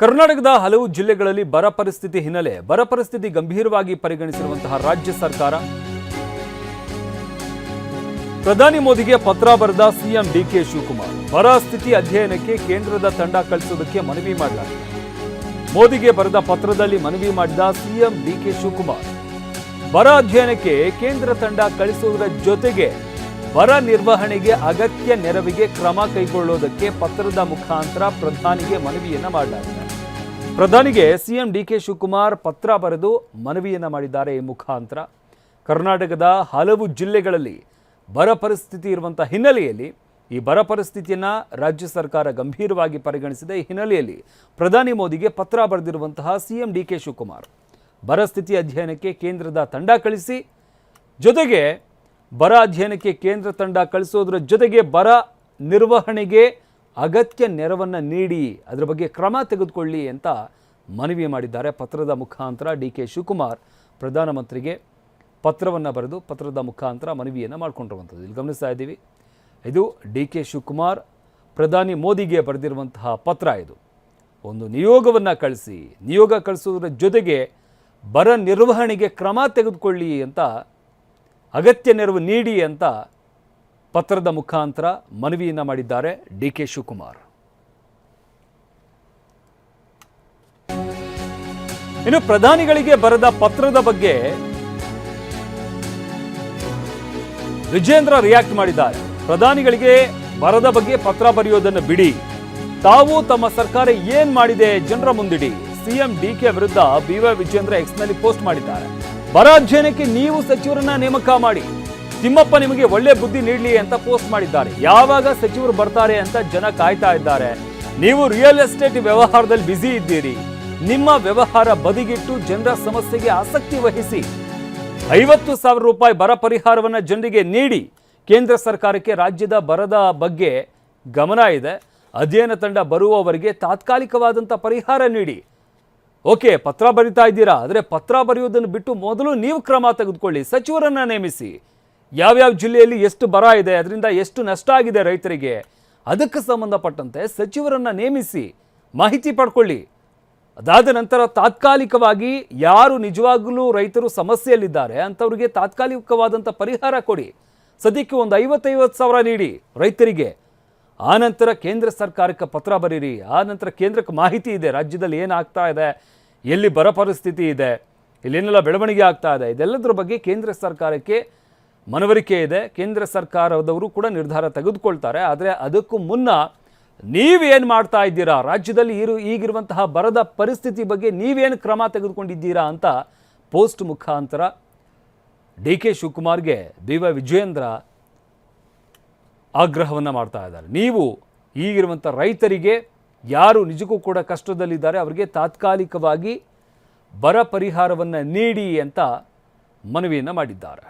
ಕರ್ನಾಟಕದ ಹಲವು ಜಿಲ್ಲೆಗಳಲ್ಲಿ ಬರ ಪರಿಸ್ಥಿತಿ ಹಿನ್ನೆಲೆ ಬರ ಪರಿಸ್ಥಿತಿ ಗಂಭೀರವಾಗಿ ಪರಿಗಣಿಸಿರುವಂತಹ ರಾಜ್ಯ ಸರ್ಕಾರ ಪ್ರಧಾನಿ ಮೋದಿಗೆ ಪತ್ರ ಬರೆದ ಸಿಎಂ ಡಿಕೆ ಶಿವಕುಮಾರ್ ಬರ ಸ್ಥಿತಿ ಅಧ್ಯಯನಕ್ಕೆ ಕೇಂದ್ರದ ತಂಡ ಕಳಿಸುವುದಕ್ಕೆ ಮನವಿ ಮಾಡಲಾಗಿದೆ. ಮೋದಿಗೆ ಬರೆದ ಪತ್ರದಲ್ಲಿ ಮನವಿ ಮಾಡಿದ ಸಿಎಂ ಡಿಕೆ ಶಿವಕುಮಾರ್ ಬರ ಅಧ್ಯಯನಕ್ಕೆ ಕೇಂದ್ರ ತಂಡ ಕಳಿಸುವುದರ ಜೊತೆಗೆ ಬರ ನಿರ್ವಹಣೆಗೆ ಅಗತ್ಯ ನೆರವಿಗೆ ಕ್ರಮ ಕೈಗೊಳ್ಳುವುದಕ್ಕೆ ಪತ್ರದ ಮುಖಾಂತರ ಪ್ರಧಾನಿಗೆ ಮನವಿಯನ್ನ ಮಾಡಲಾಗಿದೆ. ಪ್ರಧಾನಿಗೆ ಸಿಎಂ ಡಿಕೆ ಶಿವಕುಮಾರ್ ಪತ್ರ ಬರೆದು ಮನವಿಯನ್ನ ಮಾಡಿದ್ದಾರೆ. ಈ ಮುಖಾಂತರ ಕರ್ನಾಟಕದ ಹಲವು ಜಿಲ್ಲೆಗಳಲ್ಲಿ ಬರ ಪರಿಸ್ಥಿತಿ ಇರುವಂತಹ ಹಿನ್ನೆಲೆಯಲ್ಲಿ ಈ ಬರ ಪರಿಸ್ಥಿತಿಯನ್ನ ರಾಜ್ಯ ಸರ್ಕಾರ ಗಂಭೀರವಾಗಿ ಪರಿಗಣಿಸಿದೆ. ಈ ಹಿನ್ನೆಲೆಯಲ್ಲಿ ಪ್ರಧಾನಿ ಮೋದಿಗೆ ಪತ್ರ ಬರೆದಿರುವಂತಹ ಸಿಎಂ ಡಿಕೆ ಶಿವಕುಮಾರ್ ಬರ ಸ್ಥಿತಿ ಅಧ್ಯಯನಕ್ಕೆ ಕೇಂದ್ರದ ತಂಡ ಕಳಿಸಿ, ಜೊತೆಗೆ ಬರ ಅಧ್ಯಯನಕ್ಕೆ ಕೇಂದ್ರ ತಂಡ ಕಳಿಸೋದ್ರ ಜೊತೆಗೆ ಬರ ನಿರ್ವಹಣೆಗೆ ಅಗತ್ಯ ನೆರವನ್ನು ನೀಡಿ ಅದರ ಬಗ್ಗೆ ಕ್ರಮ ತೆಗೆದುಕೊಳ್ಳಿ ಅಂತ ಮನವಿ ಮಾಡಿದ್ದಾರೆ. ಪತ್ರದ ಮುಖಾಂತರ ಡಿಕೆ ಶಿವಕುಮಾರ್ ಪ್ರಧಾನಮಂತ್ರಿಗೆ ಪತ್ರವನ್ನು ಬರೆದು ಪತ್ರದ ಮುಖಾಂತರ ಮನವಿಯನ್ನು ಮಾಡಿಕೊಂಡಿರುವಂಥದ್ದು ಇಲ್ಲಿ ಗಮನಿಸ್ತಾ ಇದ್ದೀವಿ. ಇದು ಡಿಕೆ ಶಿವಕುಮಾರ್ ಪ್ರಧಾನಿ ಮೋದಿಗೆ ಬರೆದಿರುವಂತಹ ಪತ್ರ. ಇದು ಒಂದು ನಿಯೋಗವನ್ನು ಕಳಿಸಿ, ನಿಯೋಗ ಕಳಿಸೋದ್ರ ಜೊತೆಗೆ ಬರ ನಿರ್ವಹಣೆಗೆ ಕ್ರಮ ತೆಗೆದುಕೊಳ್ಳಿ ಅಂತ, ಅಗತ್ಯ ನೆರವು ನೀಡಿ ಅಂತ ಪತ್ರದ ಮುಖಾಂತರ ಮನವಿಯನ್ನು ಮಾಡಿದ್ದಾರೆ ಡಿಕೆ ಶಿವಕುಮಾರ್. ಇನ್ನು ಪ್ರಧಾನಿಗಳಿಗೆ ಬರೆದ ಪತ್ರದ ಬಗ್ಗೆ ವಿಜೇಂದ್ರ ರಿಯಾಕ್ಟ್ ಮಾಡಿದ್ದಾರೆ. ಪ್ರಧಾನಿಗಳಿಗೆ ಬರದ ಬಗ್ಗೆ ಪತ್ರ ಬರೆಯೋದನ್ನು ಬಿಡಿ, ತಾವು ತಮ್ಮ ಸರ್ಕಾರ ಏನ್ ಮಾಡಿದೆ ಜನರ ಮುಂದಿಡಿ. ಸಿಎಂ ಡಿಕೆ ವಿರುದ್ಧ ಬಿವೈ ವಿಜೇಂದ್ರ ಎಕ್ಸ್ನಲ್ಲಿ ಪೋಸ್ಟ್ ಮಾಡಿದ್ದಾರೆ. ಬರ ಅಧ್ಯಯನಕ್ಕೆ ನೀವು ಸಚಿವರನ್ನ ನೇಮಕ ಮಾಡಿ, ತಿಮ್ಮಪ್ಪ ನಿಮಗೆ ಒಳ್ಳೆ ಬುದ್ಧಿ ನೀಡಲಿ ಅಂತ ಪೋಸ್ಟ್ ಮಾಡಿದ್ದಾರೆ. ಯಾವಾಗ ಸಚಿವರು ಬರ್ತಾರೆ ಅಂತ ಜನ ಕಾಯ್ತಾ ಇದ್ದಾರೆ. ನೀವು ರಿಯಲ್ ಎಸ್ಟೇಟ್ ವ್ಯವಹಾರದಲ್ಲಿ ಬ್ಯುಸಿ ಇದ್ದೀರಿ. ನಿಮ್ಮ ವ್ಯವಹಾರ ಬದಿಗಿಟ್ಟು ಜನರ ಸಮಸ್ಯೆಗೆ ಆಸಕ್ತಿ ವಹಿಸಿ 50,000 ರೂಪಾಯಿ ಬರ ಪರಿಹಾರವನ್ನು ಜನರಿಗೆ ನೀಡಿ. ಕೇಂದ್ರ ಸರ್ಕಾರಕ್ಕೆ ರಾಜ್ಯದ ಬರದ ಬಗ್ಗೆ ಗಮನ ಇದೆ. ಅಧ್ಯಯನ ತಂಡ ಬರುವವರಿಗೆ ತಾತ್ಕಾಲಿಕವಾದಂಥ ಪರಿಹಾರ ನೀಡಿ. ಓಕೆ, ಪತ್ರ ಬರಿತಾ ಇದ್ದೀರಾ, ಆದರೆ ಪತ್ರ ಬರೆಯುವುದನ್ನು ಬಿಟ್ಟು ಮೊದಲು ನೀವು ಕ್ರಮ ತೆಗೆದುಕೊಳ್ಳಿ. ಸಚಿವರನ್ನ ನೇಮಿಸಿ. ಯಾವ್ಯಾವ ಜಿಲ್ಲೆಯಲ್ಲಿ ಎಷ್ಟು ಬರ ಇದೆ, ಅದರಿಂದ ಎಷ್ಟು ನಷ್ಟ ಆಗಿದೆ ರೈತರಿಗೆ, ಅದಕ್ಕೆ ಸಂಬಂಧಪಟ್ಟಂತೆ ಸಚಿವರನ್ನ ನೇಮಿಸಿ ಮಾಹಿತಿ ಪಡ್ಕೊಳ್ಳಿ. ಅದಾದ ನಂತರ ತಾತ್ಕಾಲಿಕವಾಗಿ ಯಾರು ನಿಜವಾಗಲೂ ರೈತರು ಸಮಸ್ಯೆಯಲ್ಲಿದ್ದಾರೆ ಅಂಥವ್ರಿಗೆ ತಾತ್ಕಾಲಿಕವಾದಂಥ ಪರಿಹಾರ ಕೊಡಿ. ಸದ್ಯಕ್ಕೆ ಒಂದು 50,000 ನೀಡಿ ರೈತರಿಗೆ. ಆನಂತರ ಕೇಂದ್ರ ಸರ್ಕಾರಕ್ಕೆ ಪತ್ರ ಬರೀರಿ. ಆನಂತರ ಕೇಂದ್ರಕ್ಕೆ ಮಾಹಿತಿ ಇದೆ, ರಾಜ್ಯದಲ್ಲಿ ಏನಾಗ್ತಾ ಇದೆ, ಎಲ್ಲಿ ಬರ ಪರಿಸ್ಥಿತಿ ಇದೆ, ಇಲ್ಲೇನೆಲ್ಲ ಬೆಳವಣಿಗೆ ಆಗ್ತಾ ಇದೆ, ಇದೆಲ್ಲದರ ಬಗ್ಗೆ ಕೇಂದ್ರ ಸರ್ಕಾರಕ್ಕೆ ಮನವರಿಕೆ ಇದೆ. ಕೇಂದ್ರ ಸರ್ಕಾರದವರು ಕೂಡ ನಿರ್ಧಾರ ತೆಗೆದುಕೊಳ್ತಾರೆ. ಆದರೆ ಅದಕ್ಕೂ ಮುನ್ನ ನೀವೇನು ಮಾಡ್ತಾ ಇದ್ದೀರಾ, ರಾಜ್ಯದಲ್ಲಿ ಈಗಿರುವಂತಹ ಬರದ ಪರಿಸ್ಥಿತಿ ಬಗ್ಗೆ ನೀವೇನು ಕ್ರಮ ತೆಗೆದುಕೊಂಡಿದ್ದೀರಾ ಅಂತ ಪೋಸ್ಟ್ ಮುಖಾಂತರ ಡಿಕೆ ಶಿವಕುಮಾರ್ಗೆ ಬಿವೈ ವಿಜೇಂದ್ರ ಆಗ್ರಹವನ್ನು ಮಾಡ್ತಾ ಇದ್ದಾರೆ. ನೀವು ಈಗಿರುವಂಥ ರೈತರಿಗೆ ಯಾರು ನಿಜಕ್ಕೂ ಕೂಡ ಕಷ್ಟದಲ್ಲಿದ್ದಾರೆ ಅವರಿಗೆ ತಾತ್ಕಾಲಿಕವಾಗಿ ಬರ ಪರಿಹಾರವನ್ನು ನೀಡಿ ಅಂತ ಮನವಿಯನ್ನು ಮಾಡಿದ್ದಾರೆ.